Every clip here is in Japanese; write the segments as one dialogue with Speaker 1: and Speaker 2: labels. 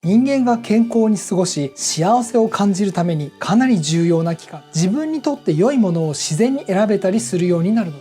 Speaker 1: 人間が健康に過ごし幸せを感じるためにかなり重要な期間、自分にとって良いものを自然に選べたりするようになるの。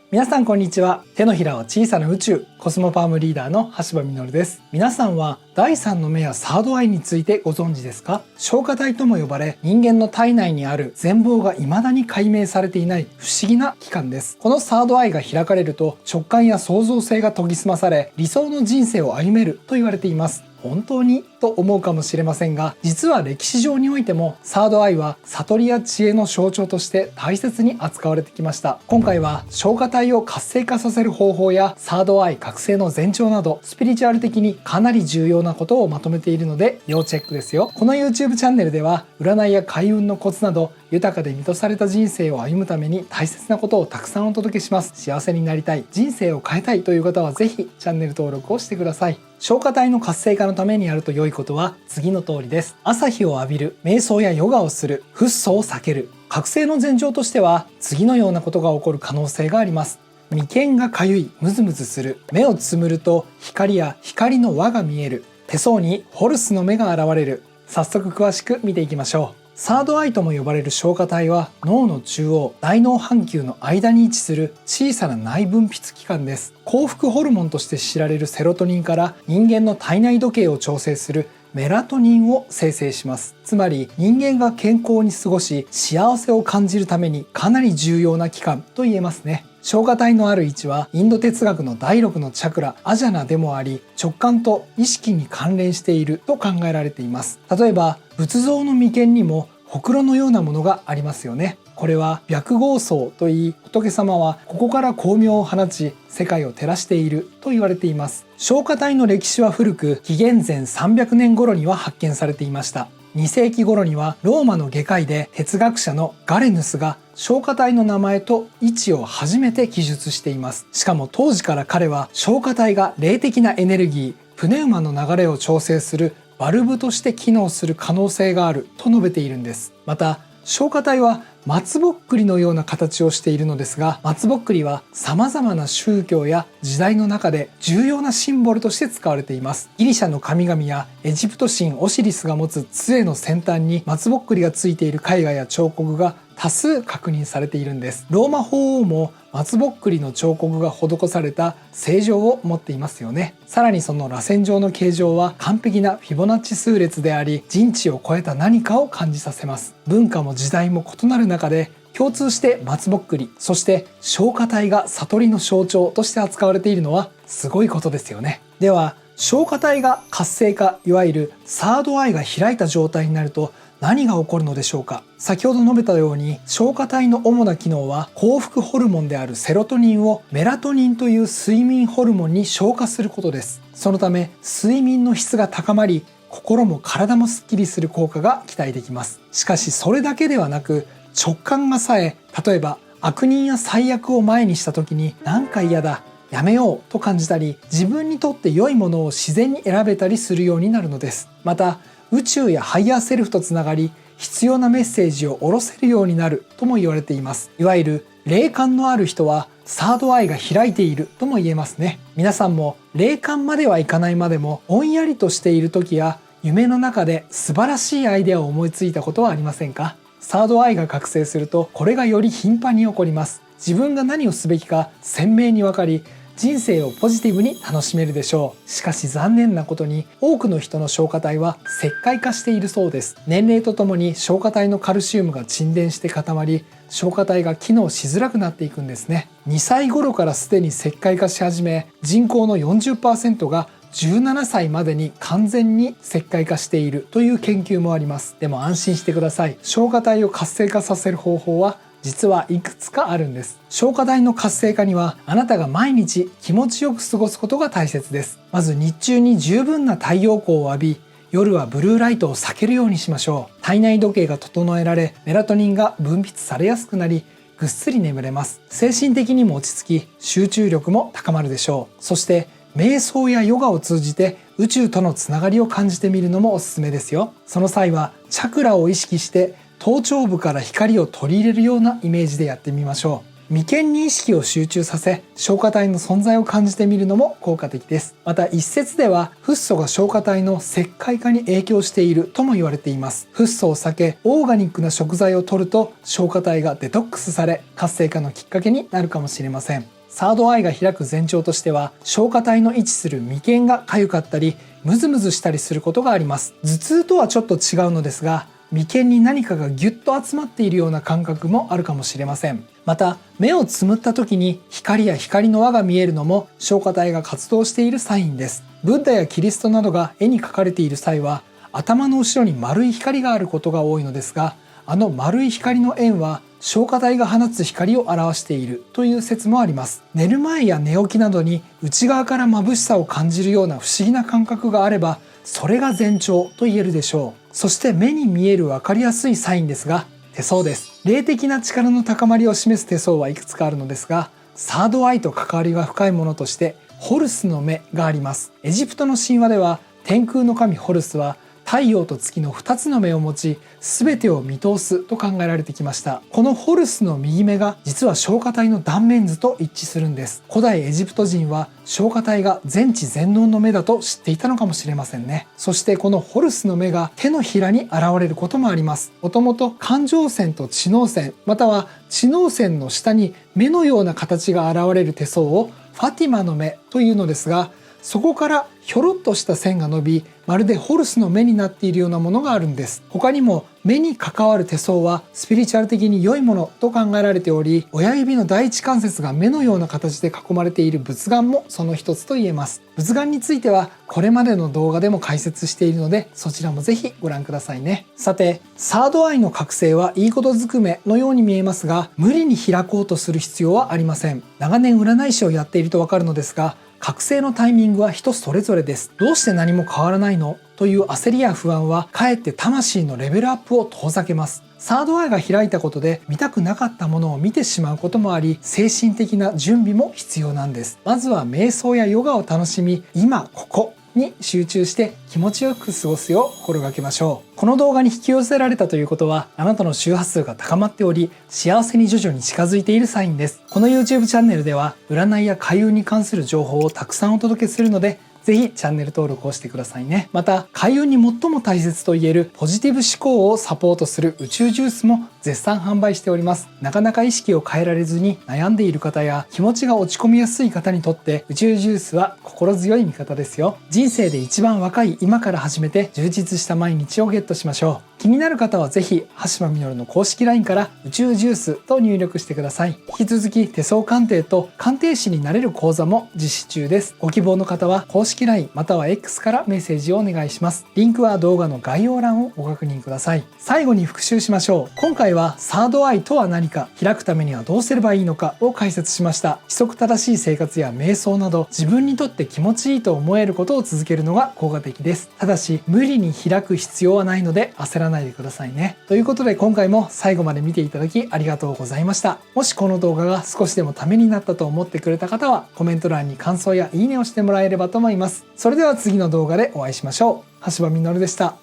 Speaker 1: 皆さんこんにちは。手のひらは小さな宇宙、コスモファームリーダーの橋場実です。皆さんは第三の目やサードアイについてご存知ですか？消化体とも呼ばれ、人間の体内にある全貌が未だに解明されていない不思議な器官です。このサードアイが開かれると直感や創造性が研ぎ澄まされ、理想の人生を歩めると言われています。本当にと思うかもしれませんが、実は歴史上においてもサードアイは悟りや知恵の象徴として大切に扱われてきました。今回は消化体を活性化させる方法やサードアイ覚醒の前兆など、スピリチュアル的にかなり重要なことをまとめているので要チェックですよ。この YouTube チャンネルでは占いや開運のコツなど豊かで満たされた人生を歩むために大切なことをたくさんお届けします。幸せになりたい、人生を変えたいという方はぜひチャンネル登録をしてください。消化体の活性化のためにやると良いことは次の通りです。朝日を浴びる、瞑想やヨガをする、フッ素を避ける。覚醒の前兆としては次のようなことが起こる可能性があります。眉間がかゆい、ムズムズする。目をつむると光や光の輪が見える。手相にホルスの目が現れる。早速詳しく見ていきましょう。サードアイとも呼ばれる消化体は脳の中央、大脳半球の間に位置する小さな内分泌器官です。幸福ホルモンとして知られるセロトニンから人間の体内時計を調整するメラトニンを生成します。つまり人間が健康に過ごし幸せを感じるためにかなり重要な器官と言えますね。消化体のある位置はインド哲学の第6のチャクラアジャナでもあり、直感と意識に関連していると考えられています。例えば仏像の眉間にもほくろのようなものがありますよね。これは白毫層といい、仏様はここから光明を放ち世界を照らしていると言われています。消化体の歴史は古く、紀元前300年頃には発見されていました。2世紀頃にはローマの外科医で哲学者のガレヌスが消化体の名前と位置を初めて記述しています。しかも当時から彼は消化体が霊的なエネルギー、プネウマの流れを調整するバルブとして機能する可能性があると述べているんです。また消化体は松ぼっくりのような形をしているのですが、松ぼっくりは様々な宗教や時代の中で重要なシンボルとして使われています。ギリシャの神々やエジプト神オシリスが持つ杖の先端に松ぼっくりがついている絵画や彫刻が多数確認されているんです。ローマ法王も松ぼっくりの彫刻が施された聖状を持っていますよね。さらにその螺旋状の形状は完璧なフィボナッチ数列であり、人知を超えた何かを感じさせます。文化も時代も異なる中で共通して松ぼっくり、そして消化体が悟りの象徴として扱われているのはすごいことですよね。では消化体が活性化、いわゆるサードアイが開いた状態になると何が起こるのでしょうか。先ほど述べたように消化体の主な機能は幸福ホルモンであるセロトニンをメラトニンという睡眠ホルモンに昇華することです。そのため睡眠の質が高まり、心も体もすっきりする効果が期待できます。しかしそれだけではなく、直感がさえ、例えば悪人や最悪を前にした時になんか嫌だ、やめようと感じたり、自分にとって良いものを自然に選べたりするようになるのです。また宇宙やハイヤーセルフとつながり、必要なメッセージを下ろせるようになるとも言われています。いわゆる霊感のある人はサードアイが開いているとも言えますね。皆さんも霊感まではいかないまでもぼんやりとしている時や夢の中で素晴らしいアイデアを思いついたことはありませんか？サードアイが覚醒するとこれがより頻繁に起こります。自分が何をすべきか鮮明に分かり、人生をポジティブに楽しめるでしょう。しかし残念なことに多くの人の消化体は石灰化しているそうです。年齢とともに消化体のカルシウムが沈殿して固まり、消化体が機能しづらくなっていくんですね。2歳頃からすでに石灰化し始め、人口の 40% が17歳までに完全に石灰化しているという研究もあります。でも安心してください。消化体を活性化させる方法は実はいくつかあるんです。消化体の活性化にはあなたが毎日気持ちよく過ごすことが大切です。まず日中に十分な太陽光を浴び、夜はブルーライトを避けるようにしましょう。体内時計が整えられ、メラトニンが分泌されやすくなり、ぐっすり眠れます。精神的にも落ち着き、集中力も高まるでしょう。そして瞑想やヨガを通じて宇宙とのつながりを感じてみるのもおすすめですよ。その際はチャクラを意識して頭頂部から光を取り入れるようなイメージでやってみましょう。眉間に意識を集中させ、消化体の存在を感じてみるのも効果的です。また一説ではフッ素が消化体の石灰化に影響しているとも言われています。フッ素を避けオーガニックな食材を摂ると消化体がデトックスされ、活性化のきっかけになるかもしれません。サードアイが開く前兆としては、消化体の位置する眉間が痒かったりムズムズしたりすることがあります。頭痛とはちょっと違うのですが、眉間に何かがギュッと集まっているような感覚もあるかもしれません。また目をつむった時に光や光の輪が見えるのも消化体が活動しているサインです。ブッダやキリストなどが絵に描かれている際は頭の後ろに丸い光があることが多いのですが、あの丸い光の円は消化体が放つ光を表しているという説もあります。寝る前や寝起きなどに内側から眩しさを感じるような不思議な感覚があれば、それが前兆と言えるでしょう。そして目に見える分かりやすいサインですが、手相です。霊的な力の高まりを示す手相はいくつかあるのですが、サードアイと関わりが深いものとしてホルスの目があります。エジプトの神話では天空の神ホルスは太陽と月の2つの目を持ち、全てを見通すと考えられてきました。このホルスの右目が実は消化体の断面図と一致するんです。古代エジプト人は消化体が全知全能の目だと知っていたのかもしれませんね。そしてこのホルスの目が手のひらに現れることもあります。もともと感情線と知能線、または知能線の下に目のような形が現れる手相をファティマの目というのですが、そこからひょろっとした線が伸び、まるでホルスの目になっているようなものがあるんです。他にも目に関わる手相はスピリチュアル的に良いものと考えられており、親指の第一関節が目のような形で囲まれている仏眼もその一つと言えます。仏眼についてはこれまでの動画でも解説しているので、そちらもぜひご覧くださいね。さて、サードアイの覚醒はいいことずくめのように見えますが、無理に開こうとする必要はありません。長年占い師をやっているとわかるのですが、覚醒のタイミングは人それぞれです。どうして何も変わらないのという焦りや不安はかえって魂のレベルアップを遠ざけます。サードアイが開いたことで見たくなかったものを見てしまうこともあり、精神的な準備も必要なんです。まずは瞑想やヨガを楽しみ、今ここに集中して気持ちよく過ごすよう心がけましょう。この動画に引き寄せられたということは、あなたの周波数が高まっており、幸せに徐々に近づいているサインです。この YouTube チャンネルでは占いや開運に関する情報をたくさんお届けするので、ぜひチャンネル登録をしてくださいね。また、開運に最も大切と言えるポジティブ思考をサポートする宇宙ジュースも絶賛販売しております。なかなか意識を変えられずに悩んでいる方や気持ちが落ち込みやすい方にとって宇宙ジュースは心強い味方ですよ。人生で一番若い今から始めて充実した毎日をゲットしましょう。気になる方はぜひ羽島実の公式 LINE から宇宙ジュースと入力してください。引き続き手相鑑定と鑑定士になれる講座も実施中です。ご希望の方は公式 LINE または X からメッセージをお願いします。リンクは動画の概要欄をご確認ください。最後に復習しましょう。今回はサードアイとは何か、開くためにはどうすればいいのかを解説しました。規則正しい生活や瞑想など自分にとって気持ちいいと思えることを続けるのが効果的です。ただし無理に開く必要はないので焦らないでくださいね。ということで今回も最後まで見ていただきありがとうございました。もしこの動画が少しでもためになったと思ってくれた方はコメント欄に感想やいいねをしてもらえればと思います。それでは次の動画でお会いしましょう。羽柴実でした。